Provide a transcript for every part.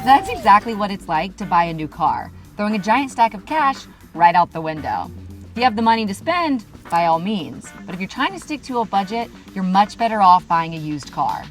That's exactly what it's like to buy a new car, throwing a giant stack of cash right out the window. If you have the money to spend, by all means. But if you're trying to stick to a budget, you're much better off buying a used car.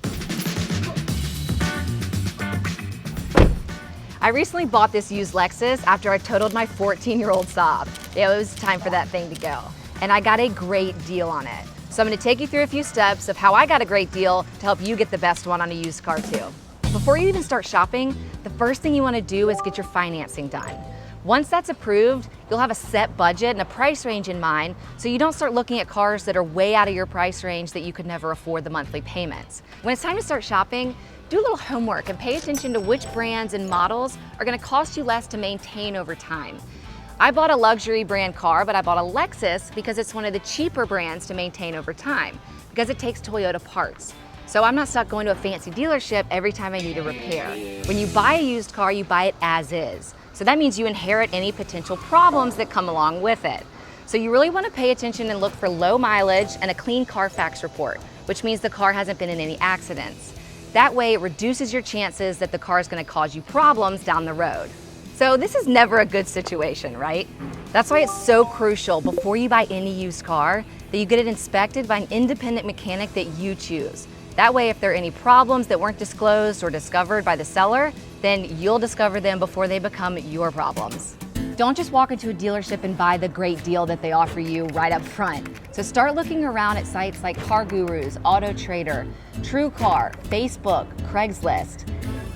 I recently bought this used Lexus after I totaled my 14-year-old Saab. It was time for that thing to go. And I got a great deal on it. So I'm going to take you through a few steps of how I got a great deal to help you get the best one on a used car too. Before you even start shopping, the first thing you want to do is get your financing done. Once that's approved, you'll have a set budget and a price range in mind, so you don't start looking at cars that are way out of your price range that you could never afford the monthly payments. When it's time to start shopping, do a little homework and pay attention to which brands and models are going to cost you less to maintain over time. I bought a luxury brand car, but I bought a Lexus because it's one of the cheaper brands to maintain over time, because it takes Toyota parts. So I'm not stuck going to a fancy dealership every time I need a repair. When you buy a used car, you buy it as is. So that means you inherit any potential problems that come along with it. So you really want to pay attention and look for low mileage and a clean Carfax report, which means the car hasn't been in any accidents. That way it reduces your chances that the car is going to cause you problems down the road. So this is never a good situation, right? That's why it's so crucial before you buy any used car that you get it inspected by an independent mechanic that you choose. That way, if there are any problems that weren't disclosed or discovered by the seller, then you'll discover them before they become your problems. Don't just walk into a dealership and buy the great deal that they offer you right up front. So start looking around at sites like Car Gurus, Auto Trader, TrueCar, Facebook, Craigslist,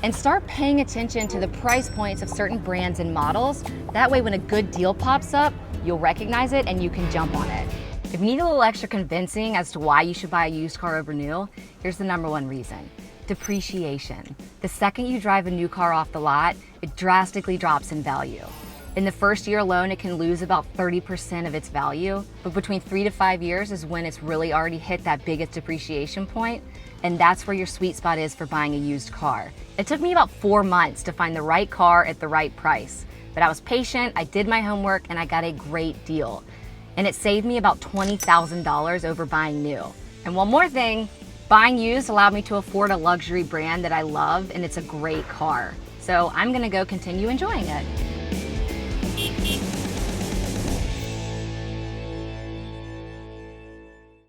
and start paying attention to the price points of certain brands and models. That way, when a good deal pops up, you'll recognize it and you can jump on it. If you need a little extra convincing as to why you should buy a used car over new, here's the #1 reason: depreciation. The second you drive a new car off the lot, it drastically drops in value. In the first year alone, it can lose about 30% of its value, but between 3 to 5 years is when it's really already hit that biggest depreciation point, and that's where your sweet spot is for buying a used car. It took me about 4 months to find the right car at the right price, but I was patient, I did my homework, and I got a great deal. And it saved me about $20,000 over buying new. And one more thing, buying used allowed me to afford a luxury brand that I love, and it's a great car. So I'm gonna go continue enjoying it.